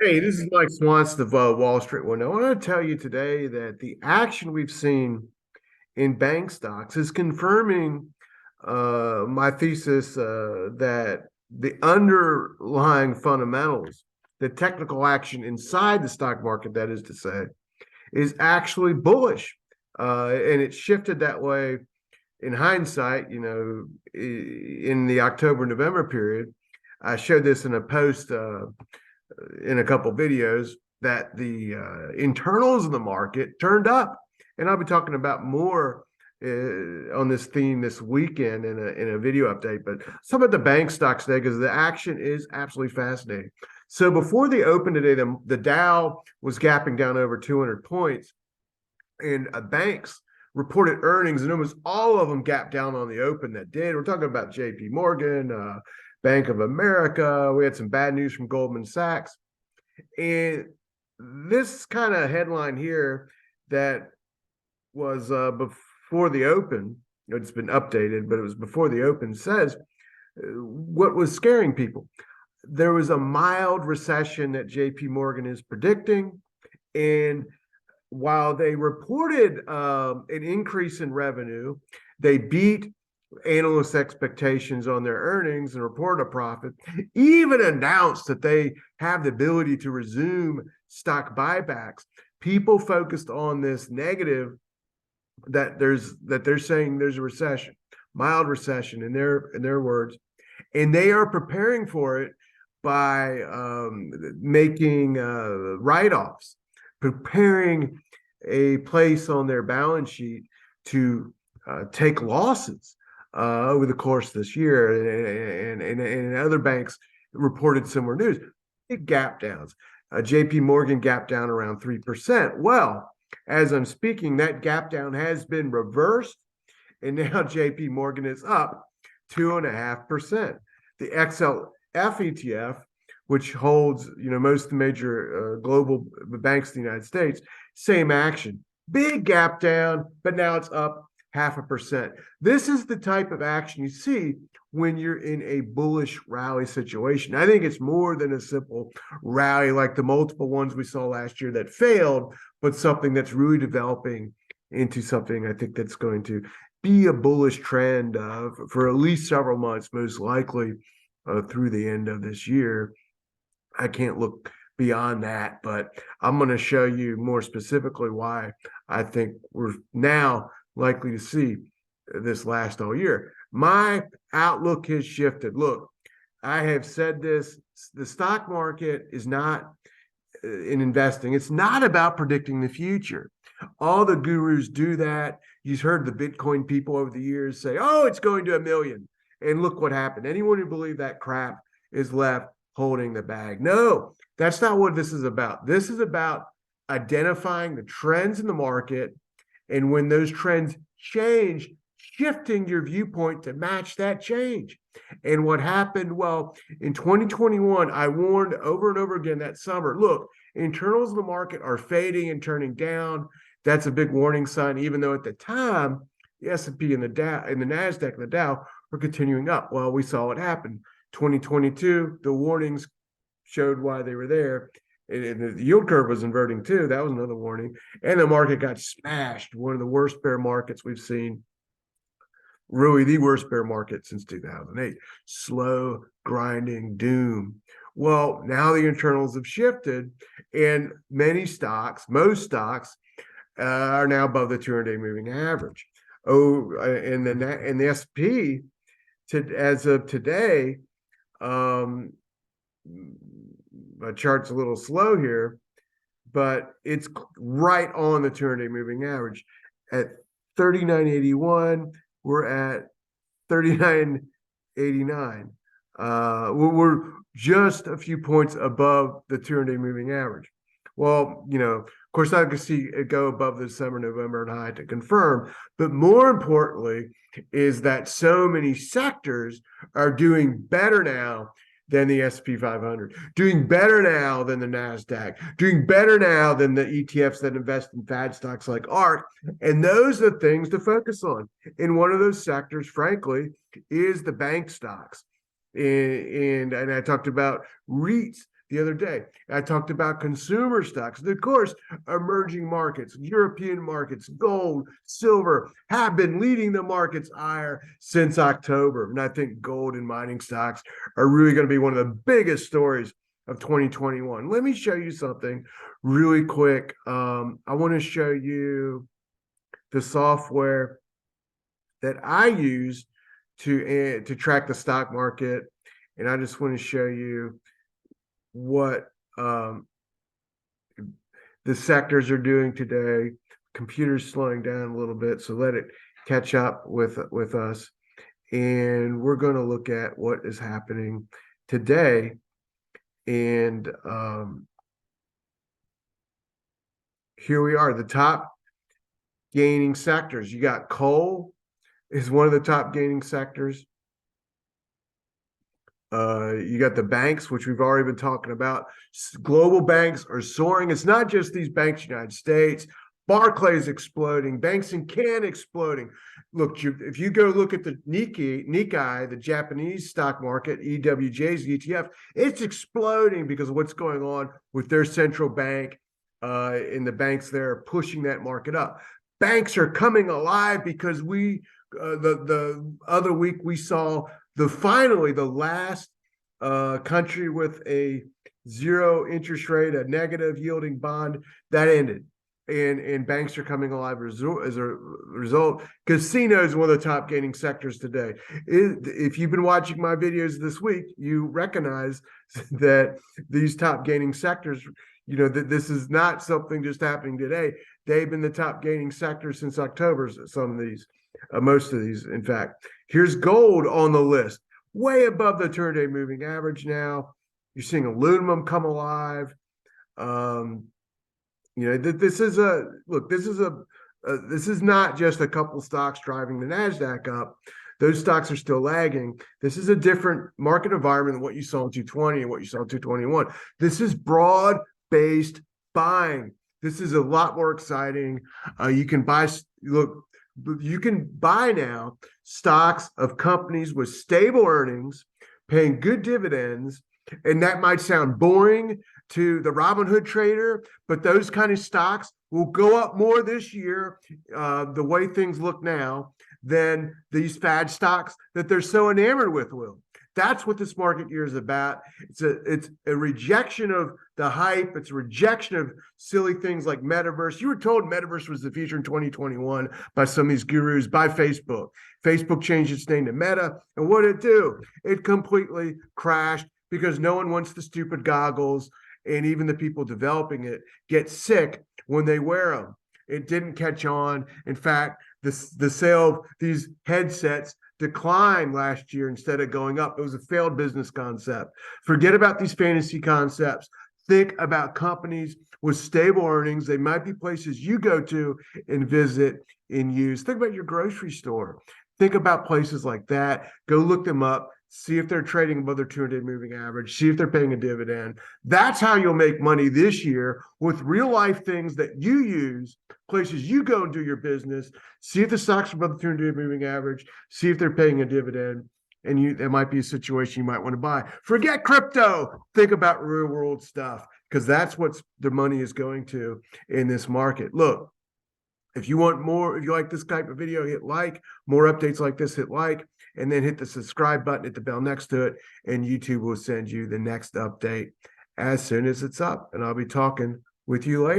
Hey, this is Mike Swanson of Wall Street Window. I want to tell you today that the action we've seen in bank stocks is confirming my thesis that the underlying fundamentals, the technical action inside the stock market, that is to say, is actually bullish. And it shifted that way in hindsight, in the October November period. I showed this in a post in a couple videos that the internals of the market turned up, and I'll be talking about more on this theme this weekend in a video update. But some of the bank stocks today, because the action is absolutely fascinating. So before the open today, the Dow was gapping down over 200 points, and banks reported earnings, and almost all of them gapped down on the open that did. We're talking about J.P. Morgan, Bank of America. We had some bad news from Goldman Sachs. And this kind of headline here that was before the open, it's been updated, but it was before the open, says what was scaring people. There was a mild recession that JP Morgan is predicting. And while they reported an increase in revenue, they beat analyst expectations on their earnings and report a profit, even announced that they have the ability to resume stock buybacks. People focused on this negative that they're saying there's a recession, mild recession in their words, and they are preparing for it by making write-offs, preparing a place on their balance sheet to take losses over the course of this year, and other banks reported similar news. Big gap downs. JP Morgan gap down around 3%. Well, as I'm speaking, that gap down has been reversed, and now JP Morgan is up 2.5%. The XLF ETF, which holds most of the major global banks in the United States, same action. Big gap down, but now it's up 0.5%. This is the type of action you see when you're in a bullish rally situation. I think it's more than a simple rally like the multiple ones we saw last year that failed, but something that's really developing into something I think that's going to be a bullish trend for at least several months, most likely through the end of this year. I can't look beyond that, but I'm going to show you more specifically why I think we're now likely to see this last all year. My outlook has shifted. Look, I have said this, the stock market is not in investing. It's not about predicting the future. All the gurus do that. You've heard the Bitcoin people over the years say, oh, it's going to 1 million. And look what happened. Anyone who believed that crap is left holding the bag. No, that's not what this is about. This is about identifying the trends in the market, and when those trends change, shifting your viewpoint to match that change. And what happened? Well, in 2021, I warned over and over again that summer, look, internals of the market are fading and turning down. That's a big warning sign, even though at the time, the S&P and the Dow and the NASDAQ and the Dow were continuing up. Well, we saw what happened. 2022, the warnings showed why they were there. And the yield curve was inverting too. That was another warning. And the market got smashed. One of the worst bear markets we've seen. Really the worst bear market since 2008. Slow, grinding doom. Well, now the internals have shifted, and many stocks, most stocks, are now above the 200-day moving average. Oh, and the S&P, as of today, my chart's a little slow here, but it's right on the 200-day moving average at 39.81. We're at 39.89. We're just a few points above the 200-day moving average. Well, of course, I could see it go above the December, November high to confirm. But more importantly is that so many sectors are doing better now than the S&P 500, doing better now than the NASDAQ, doing better now than the ETFs that invest in fad stocks like ARK. And those are things to focus on. And one of those sectors, frankly, is the bank stocks. And I talked about REITs the other day. I talked about consumer stocks. And of course, emerging markets, European markets, gold, silver have been leading the markets higher since October. And I think gold and mining stocks are really going to be one of the biggest stories of 2021. Let me show you something really quick. I want to show you the software that I use to track the stock market, and I just want to show you what the sectors are doing today. Computer's slowing down a little bit, so let it catch up with us, and we're going to look at what is happening today. And here we are, the top gaining sectors. You got coal is one of the top gaining sectors. You got the banks, which we've already been talking about. Global banks are soaring. It's not just these banks in the United States. Barclays exploding, banks in Canada exploding. Look, if you go look at the Nikkei, the Japanese stock market, EWJ's ETF, it's exploding because of what's going on with their central bank, and the banks there are pushing that market up. Banks are coming alive because the other week we saw finally the last country with a zero interest rate, a negative yielding bond, that ended. And banks are coming alive as a result. Casino is one of the top gaining sectors today. If you've been watching my videos this week, you recognize that these top gaining sectors, that this is not something just happening today. They've been the top gaining sectors since October, some of these, most of these, in fact. Here's gold on the list, way above the 200-day moving average now. You're seeing aluminum come alive. This is not just a couple stocks driving the NASDAQ up. Those stocks are still lagging. This is a different market environment than what you saw in 220 and what you saw in 221. This is broad-based buying. This is a lot more exciting. You can buy now stocks of companies with stable earnings, paying good dividends, and that might sound boring to the Robinhood trader, but those kind of stocks will go up more this year, the way things look now, than these fad stocks that they're so enamored with will. That's what this market year is about. It's a rejection of the hype. It's a rejection of silly things like metaverse. You were told metaverse was the future in 2021 by some of these gurus, by Facebook. Facebook changed its name to Meta, and what did it do? It completely crashed because no one wants the stupid goggles, and even the people developing it get sick when they wear them. It didn't catch on. In fact, the sale of these headsets declined last year instead of going up. It was a failed business concept. Forget about these fantasy concepts. Think about companies with stable earnings. They might be places you go to and visit and use. Think about your grocery store. Think about places like that. Go look them up. See if they're trading above their 200-day moving average. See if they're paying a dividend. That's how you'll make money this year, with real life things that you use, places you go and do your business. See if the stocks are above the 200-day moving average. See if they're paying a dividend. And there might be a situation you might want to buy. Forget crypto. Think about real world stuff, because that's what the money is going to in this market. Look, if you want more, if you like this type of video, hit like. More updates like this, hit like. And then hit the subscribe button, hit the bell next to it, and YouTube will send you the next update as soon as it's up. And I'll be talking with you later.